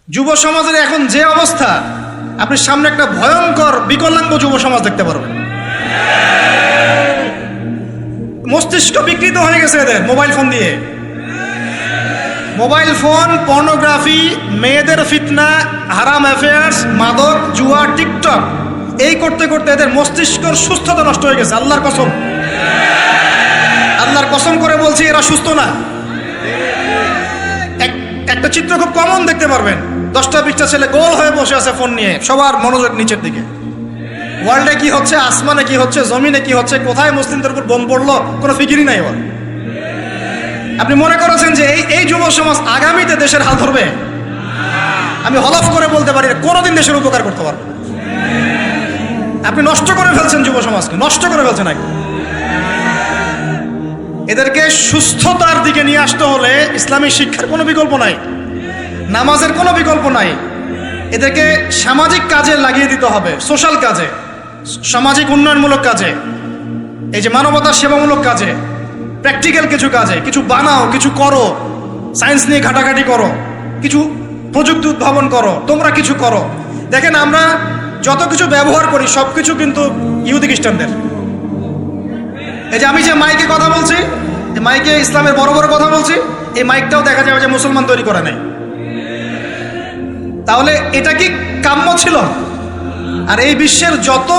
যুব সমাজের এখন যে অবস্থা, আপনি সামনে একটা ভয়ঙ্কর বিকলাঙ্গ যুব সমাজ দেখতে পারবেন। মস্তিষ্ক বিকৃত হয়ে গেছে এদের মোবাইল ফোন দিয়ে। মোবাইল ফোন, পর্নোগ্রাফি, মেয়েদের ফিতনা, হারাম অ্যাফেয়ার্স, মাদক, জুয়া, টিকটক, এই করতে করতে এদের মস্তিষ্কর সুস্থতা নষ্ট হয়ে গেছে। আল্লাহর কসম, আল্লাহর কসম করে বলছি, এরা সুস্থ না। একটা চিত্র খুব কমন দেখতে পারবেন, 10টা-20টা ছেলে গোল হয়ে বসে আছে ফোন নিয়ে, সবার মনোযোগ নিচের দিকে। ওয়ার্ল্ডে কি হচ্ছে, আসমানে কি হচ্ছে, জমিনে কি হচ্ছে, কোথায় মুসলিমদের উপর বোম পড়লো, কোনো ফিকিরই নাই ওর। আপনি মনে করেছেন যে এই যুব সমাজ আগামীতে দেশের হাল ধরবে? আমি হলফ করে বলতে পারি কোনোদিন দেশের উপকার করতে পারবে না। আপনি নষ্ট করে ফেলছেন যুব সমাজকে, নষ্ট করে ফেলছেন একদম। এদেরকে সুস্থতার দিকে নিয়ে আসতে হলে ইসলামী শিক্ষার কোনো বিকল্প নাই, নামাজের কোনো বিকল্প নাই। এদেরকে সামাজিক কাজে লাগিয়ে দিতে হবে, সোশ্যাল কাজে, সামাজিক উন্নয়নমূলক কাজে, এই যে মানবতার সেবামূলক কাজে, প্র্যাকটিক্যাল কিছু কাজে। কিছু বানাও, কিছু করো, সায়েন্স নিয়ে ঘাটাঘাটি করো, কিছু প্রযুক্তি উদ্ভাবন করো, তোমরা কিছু করো। দেখেন, আমরা যত কিছু ব্যবহার করি সব কিছু কিন্তু ইহুদি খ্রিস্টানদের। এই যে আমি যে মাইকে কথা বলছি, এই মাইকে ইসলামের বড় বড় কথা বলছি, এই মাইকটাও দেখা যাবে যে মুসলমান তৈরি করে নাই। তাহলে এটা কি কাম্য ছিল? আর এই বিশ্বের যত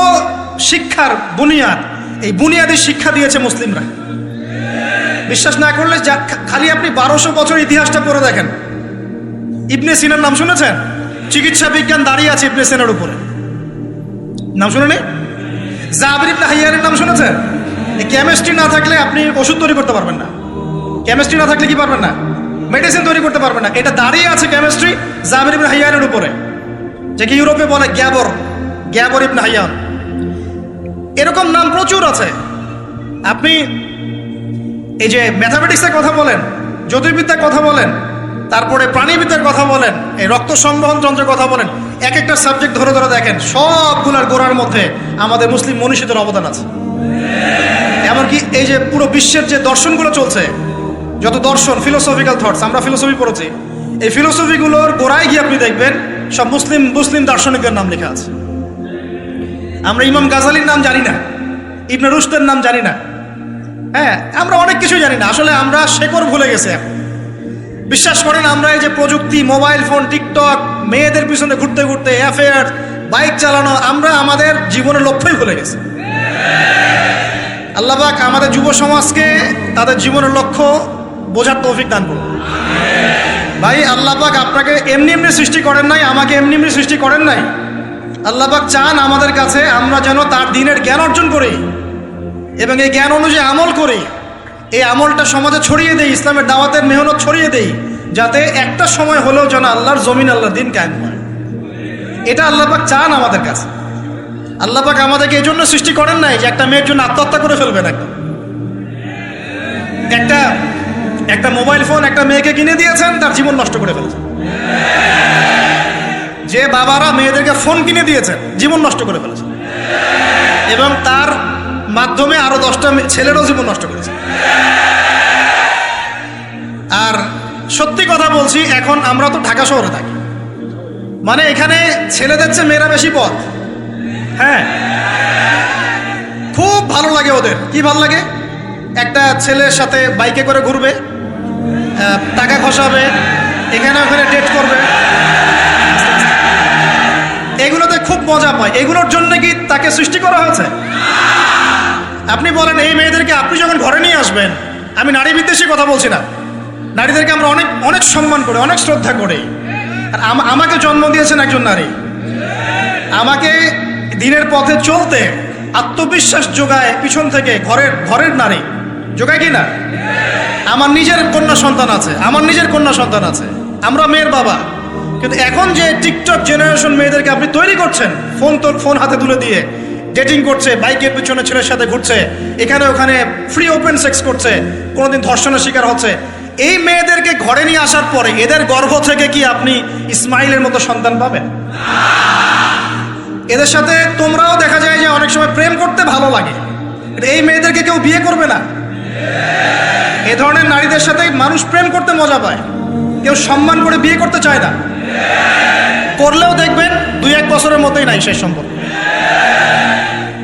শিক্ষার বুনিয়াদ, এই বুনিয়াদি শিক্ষা দিয়েছে মুসলিমরা। বিশ্বাস না করলে খালি আপনি 1200 বছর ইতিহাসটা পড়ে দেখেন। ইবনে সিনার নাম শুনেছেন? চিকিৎসা বিজ্ঞান দাঁড়িয়ে আছে ইবনে সিনার উপরে, নাম শুনেনি? জাবির ইবনে হাইয়ানের নাম শুনেছেন? এই কেমিস্ট্রি না থাকলে আপনি ওষুধ তৈরি করতে পারবেন না। কেমিস্ট্রি না থাকলে কি পারবেন না? মেডিসিন তৈরি করতে পারবেন না। এটা দাঁড়িয়ে আছে কেমিস্ট্রি জাবির ইবনে হাইয়ানের উপরে, যাকে ইউরোপে বলে গ্যাবর ইবনে হাইয়ান। এরকম নাম প্রচুর আছে। আপনি এই যে ম্যাথামেটিক্সের কথা বলেন, জ্যোতির্বিদ্যার কথা বলেন, তারপরে প্রাণীবিদ্যার কথা বলেন, এই রক্ত সংবহন যন্ত্রের কথা বলেন, এক একটা সাবজেক্ট ধরে ধরে দেখেন, সবগুলোর গোড়ার মধ্যে আমাদের মুসলিম মনীষীদের অবদান আছে। এমনকি এই যে পুরো বিশ্বের যে দর্শনগুলো চলছে, যত দর্শন, ফিলোসফিক্যাল থটস, আমরা ফিলোসফি পড়েছি, এই ফিলোসফিগুলোর গোড়ায় গিয়ে আপনি দেখবেন সব মুসলিম দার্শনিকদের নাম লেখা আছে। আমরা ইমাম গাজালির নাম জানি না, ইবনে রুশদের নাম জানি না। হ্যাঁ, আমরা অনেক কিছু জানি না। আসলে আমরা শেকড় ভুলে গেছি এখন। বিশ্বাস করেন, আমরা এই যে প্রযুক্তি, মোবাইল ফোন, টিকটক, মেয়েদের পিছনে ঘুরতে ঘুরতে, অ্যাফেয়ার, বাইক চালানো, আমরা আমাদের জীবনের লক্ষ্যই ভুলে গেছি। আল্লাহ পাক আমাদের যুব সমাজকে তাদের জীবনের লক্ষ্য বোঝার তৌফিক দান করুন। ভাই, আল্লাহ পাক আপনাকে এমনি এমনি সৃষ্টি করেন নাই, আমাকে এমনি এমনি সৃষ্টি করেন নাই। আল্লাহ পাক চান আমাদের কাছে আমরা যেন তার দ্বীনের জ্ঞান অর্জন করি এবং এই জ্ঞান অনুযায়ী আমল করি। এই আমলটা সমাজে ছড়িয়ে দেই, ইসলামের দাওয়াতের মেহনত ছড়িয়ে দেই, যাতে একটা সময় হলেও যেন আল্লাহর জমিন, আল্লাহর দ্বীন কায়েম হয়। এটা আল্লাহ পাক চান আমাদের কাছে। আল্লাহ পাক আমাদেরকে এই জন্য সৃষ্টি করেন নাই যে একটা মেয়ের জন্য আত্মহত্যা করে ফেলবেন। একটা মোবাইল ফোন একটা মেয়েকে কিনে দিয়েছেন, তার জীবন নষ্ট করে ফেলেছেন। যে বাবারা মেয়েদেরকে ফোন কিনে দিয়েছেন, জীবন নষ্ট করে ফেলেছেন, এবং তার মাধ্যমে আরো 10টা ছেলেরও জীবন নষ্ট করেছে। আর সত্যি কথা বলছি, এখন আমরা তো ঢাকা শহরে থাকি, মানে এখানে ছেলেদের চেয়ে মেয়েরা বেশি পথ। হ্যাঁ, খুব ভালো লাগে ওদের। কি ভালো লাগে? একটা ছেলের সাথে বাইকে করে ঘুরবে, টাকা খসাবে, এখানে ওখানে ডেট করবে, এগুলোতে খুব মজা পায়। এগুলোর জন্য কি তাকে সৃষ্টি করা হয়েছে? আপনি বলেন, এই মেয়েদেরকে আপনি যখন ঘরে নিয়ে আসবেন, আমি নারী বিদ্বেষী কথা বলছি না, নারীদেরকে আমরা অনেক অনেক সম্মান করি, অনেক শ্রদ্ধা করি। আর আমাকে জন্ম দিয়েছেন একজন নারী, আমাকে দিনের পথে চলতে আত্মবিশ্বাস যোগায় পিছন থেকে, ঘরের নারী যোগায় কি না? আমার নিজের কন্যা সন্তান আছে, আমরা মেয়ের বাবা। কিন্তু এখন যে টিকটক জেনারেশন মেয়েদেরকে আপনি তৈরি করছেন, ফোন হাতে তুলে দিয়ে ডেটিং করছে, বাইকের পিছনে ছেলের সাথে ঘুরছে, এখানে ওখানে ফ্রি ওপেন সেক্স করছে, কোনোদিন ধর্ষণের শিকার হচ্ছে, এই মেয়েদেরকে ঘরে নিয়ে আসার পরে এদের গর্ভ থেকে কি আপনি ইসমাইলের মতো সন্তান পাবেন? এদের সাথে তোমরাও দেখা যায় যে অনেক সময় প্রেম করতে ভালো লাগে, এই মেয়েদেরকে কেউ বিয়ে করবে না। এ ধরনের নারীদের সাথে মানুষ প্রেম করতে মজা পায়, কেউ সম্মান করে বিয়ে করতে চায় না। করলেও দেখবেন 2-1 বছরের মতোই নাই সেই সম্পর্ক,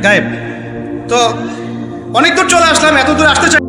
গায়েব। তো অনেক দূর চলে আসলাম, এত দূর আসতে চাই